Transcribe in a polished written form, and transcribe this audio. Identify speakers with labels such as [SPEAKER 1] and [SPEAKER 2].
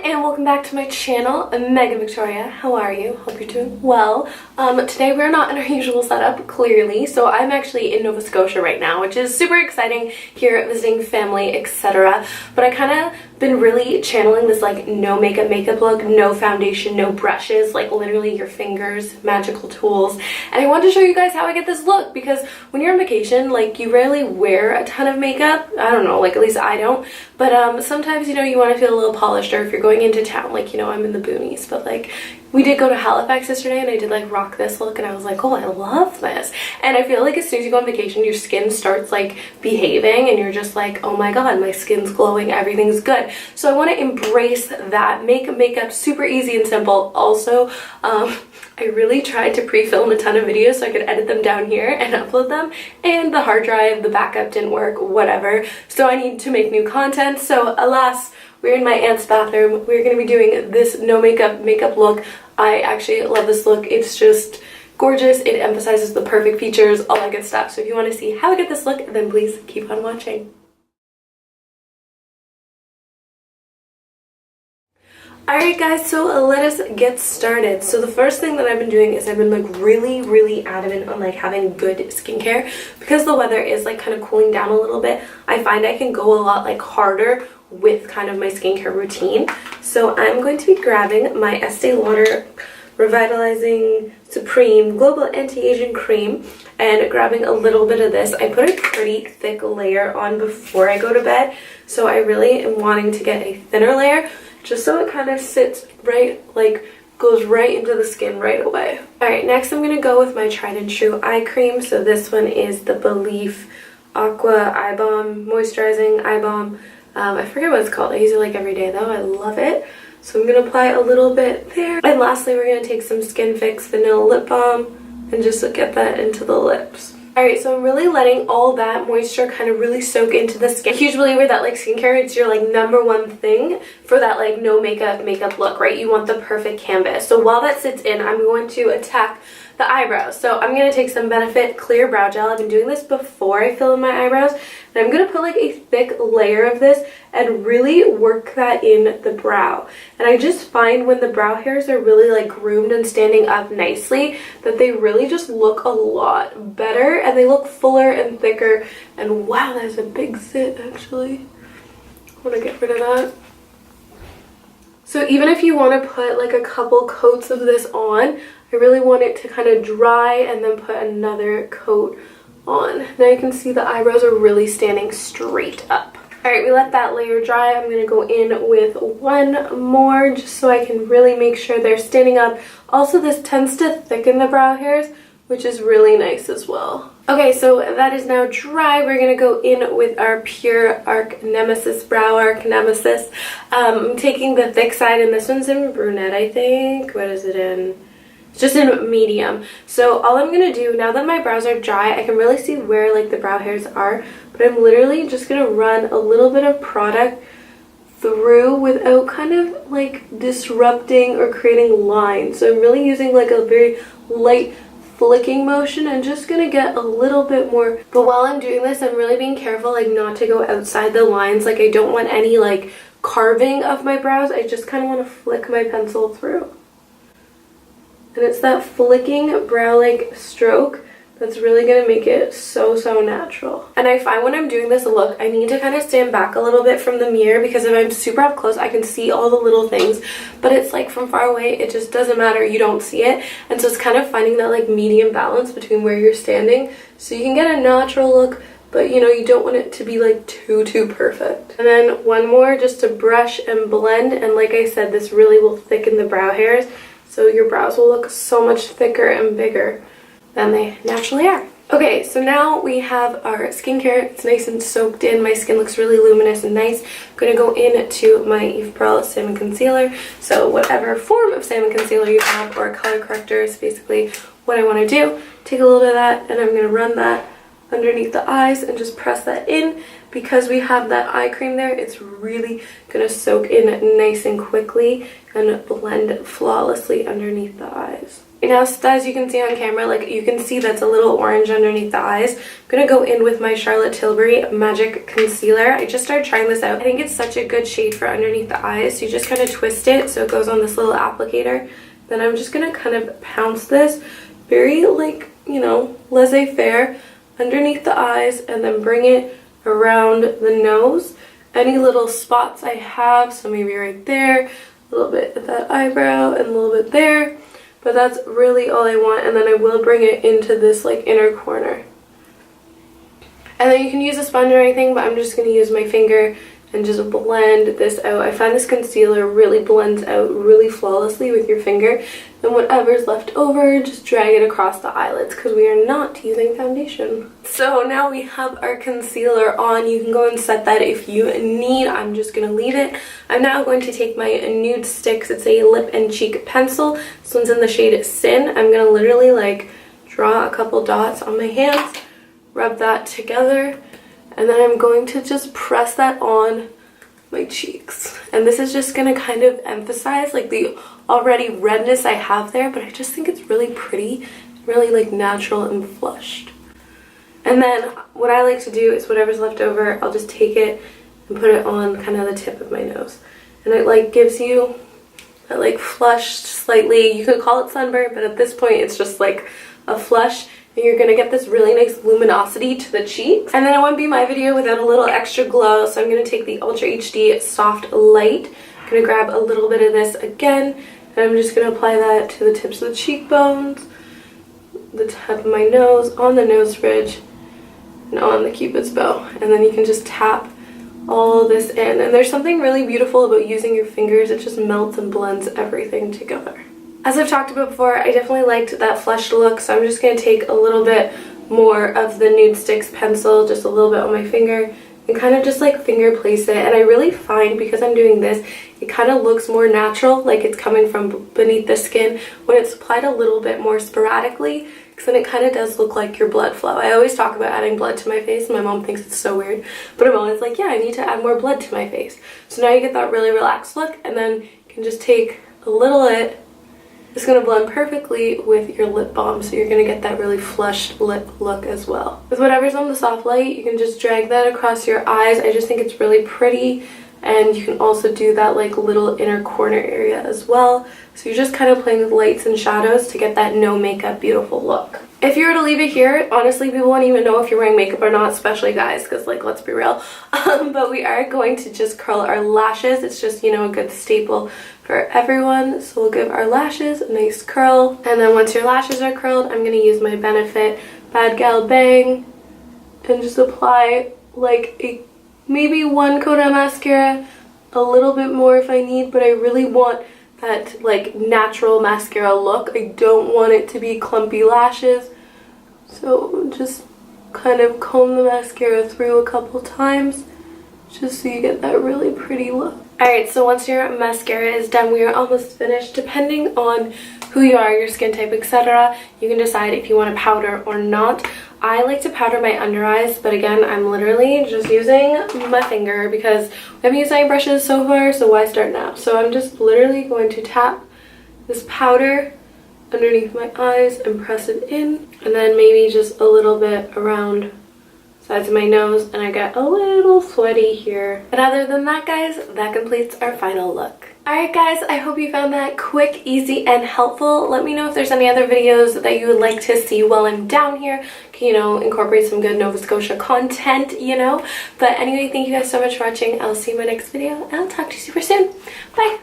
[SPEAKER 1] and welcome back to my channel. I'm Megan Victoria. How are you? Hope you're doing well. Today we're not in our usual setup, clearly, so I'm actually in Nova Scotia right now, which is super exciting, here visiting family, etc. But I kind of been really channeling this like no makeup look, no foundation, no brushes, like literally your fingers, magical tools. And I wanted to show you guys how I get this look, because when you're on vacation, like you rarely wear a ton of makeup. I don't know, like at least I don't. But sometimes, you know, you want to feel a little polished, or if you're going into town, like, you know, I'm in the boonies, but like we did go to Halifax yesterday and I did like rock this look and I was like, oh, I love this. And I feel like as soon as you go on vacation, your skin starts like behaving and you're just like, oh my god, my skin's glowing, everything's good. So I want to embrace that, make makeup super easy and simple. Also, I really tried to pre-film a ton of videos so I could edit them down here and upload them, and the hard drive, the backup didn't work, whatever. So I need to make new content. So alas, we're in my aunt's bathroom. We're going to be doing this no makeup look. I actually love this look. It's just gorgeous. It emphasizes the perfect features, all that good stuff. So if you want to see how I get this look, then please keep on watching. Alright guys, so let us get started. So the first thing that I've been doing is I've been like really adamant on like having good skincare, because the weather is like kind of cooling down a little bit. I find I can go a lot like harder with kind of my skincare routine. So I'm going to be grabbing my Estee Lauder Revitalizing Supreme Global Anti-Aging Cream and grabbing a little bit of this. I put a pretty thick layer on before I go to bed, so I really am wanting to get a thinner layer, just so it kind of sits right, like goes right into the skin right away. Alright, next I'm going to go with my tried and true eye cream. So this one is the Belif Aqua Eye Balm, Moisturizing Eye Balm. I forget what it's called. I use it like every day though. I love it. So I'm going to apply a little bit there. And lastly, we're going to take some Skin Fix Vanilla Lip Balm and just get that into the lips. Alright, so I'm really letting all that moisture kind of really soak into the skin. Huge believer that like skincare, it's your like #1 thing for that like no makeup look, right? You want the perfect canvas. So while that sits in, I'm going to attack the eyebrows. So I'm going to take some Benefit Clear Brow Gel. I've been doing this before I fill in my eyebrows. And I'm going to put like a thick layer of this and really work that in the brow. And I just find when the brow hairs are really like groomed and standing up nicely, that they really just look a lot better and they look fuller and thicker. And wow, that's a big zit actually. I want to get rid of that. So even if you want to put like a couple coats of this on, I really want it to kind of dry and then put another coat on. Now you can see the eyebrows are really standing straight up. Alright, we let that layer dry. I'm going to go in with one more just so I can really make sure they're standing up. Also, this tends to thicken the brow hairs, which is really nice as well. Okay, so that is now dry. We're going to go in with our Pure Arc Nemesis Brow Arc Nemesis. I'm taking the thick side, and this one's in brunette, I think. What is it in? It's just in medium. So all I'm going to do, now that my brows are dry, I can really see where like the brow hairs are. But I'm literally just going to run a little bit of product through without kind of like disrupting or creating lines. So I'm really using like a very light flicking motion and just gonna get a little bit more. But while I'm doing this, I'm really being careful like not to go outside the lines. Like I don't want any like carving of my brows. I just kind of want to flick my pencil through. And it's that flicking brow like stroke that's really going to make it so natural. And I find when I'm doing this look, I need to kind of stand back a little bit from the mirror, because if I'm super up close, I can see all the little things. But it's like from far away, it just doesn't matter. You don't see it. And so it's kind of finding that like medium balance between where you're standing, so you can get a natural look, but you know, you don't want it to be like too perfect. And then one more just to brush and blend. And like I said, this really will thicken the brow hairs, so your brows will look so much thicker and bigger than they naturally are. Okay, so now we have our skincare. It's nice and soaked in. My skin looks really luminous and nice. I'm going to go into my Eve Pearl Salmon Concealer. So whatever form of salmon concealer you have, or a color corrector, is basically what I want to do. Take a little bit of that and I'm going to run that underneath the eyes and just press that in. Because we have that eye cream there, it's really going to soak in nice and quickly and blend flawlessly underneath the eyes. Now, as you can see on camera, like you can see that's a little orange underneath the eyes. I'm gonna go in with my Charlotte Tilbury Magic Concealer. I just started trying this out. I think it's such a good shade for underneath the eyes. So you just kind of twist it so it goes on this little applicator. Then I'm just gonna kind of pounce this very, like, you know, laissez-faire underneath the eyes, and then bring it around the nose. Any little spots I have, so maybe right there, a little bit at that eyebrow, and a little bit there. But that's really all I want, and then I will bring it into this like inner corner. And then you can use a sponge or anything, but I'm just going to use my finger and just blend this out. I find this concealer really blends out really flawlessly with your finger. And whatever's left over, just drag it across the eyelids because we are not using foundation. So now we have our concealer on. You can go and set that if you need. I'm just going to leave it. I'm now going to take my Nudestix. It's a lip and cheek pencil. This one's in the shade Sin. I'm going to literally like draw a couple dots on my hands, rub that together, and then I'm going to just press that on my cheeks. And this is just going to kind of emphasize like the already redness I have there, but I just think it's really pretty, really like natural and flushed. And then what I like to do is whatever's left over, I'll just take it and put it on kind of the tip of my nose. And it like gives you that like flushed slightly, you could call it sunburn, but at this point it's just like a flush. And you're going to get this really nice luminosity to the cheeks. And then it wouldn't be my video without a little extra glow, so I'm going to take the Ultra HD Soft Light. I'm going to grab a little bit of this again, and I'm just going to apply that to the tips of the cheekbones, the top of my nose, on the nose ridge, and on the Cupid's bow. And then you can just tap all this in. And there's something really beautiful about using your fingers. It just melts and blends everything together. As I've talked about before, I definitely liked that flushed look, so I'm just going to take a little bit more of the Nudestix pencil, just a little bit on my finger, and kind of just like finger place it. And I really find, because I'm doing this, it kind of looks more natural, like it's coming from beneath the skin, when it's applied a little bit more sporadically, because then it kind of does look like your blood flow. I always talk about adding blood to my face, and my mom thinks it's so weird, but I'm always like, yeah, I need to add more blood to my face. So now you get that really relaxed look, and then you can just take a little bit. It's going to blend perfectly with your lip balm, so you're going to get that really flushed lip look as well. With whatever's on the soft light, you can just drag that across your eyes. I just think it's really pretty, and you can also do that like little inner corner area as well. So you're just kind of playing with lights and shadows to get that no makeup beautiful look. If you were to leave it here, honestly, people won't even know if you're wearing makeup or not, especially guys, because like, let's be real. But we are going to just curl our lashes. It's just, you know, a good staple for everyone. So we'll give our lashes a nice curl. And then once your lashes are curled, I'm going to use my Benefit Bad Gal Bang and just apply like maybe one coat of mascara, a little bit more if I need, but I really want that like natural mascara look. I don't want it to be clumpy lashes, so just kind of comb the mascara through a couple times just so you get that really pretty look. Alright, so once your mascara is done, we are almost finished. Depending on who you are, your skin type, etc., you can decide if you want to powder or not. I like to powder my under eyes, but again, I'm literally just using my finger because we haven't used any brushes so far, so why start now? So I'm just literally going to tap this powder underneath my eyes and press it in, and then maybe just a little bit around sides of my nose, and I get a little sweaty here. But other than that, guys, that completes our final look. Alright guys, I hope you found that quick, easy, and helpful. Let me know if there's any other videos that you would like to see while I'm down here. You know, incorporate some good Nova Scotia content, you know. But anyway, thank you guys so much for watching. I'll see you in my next video, and I'll talk to you super soon. Bye!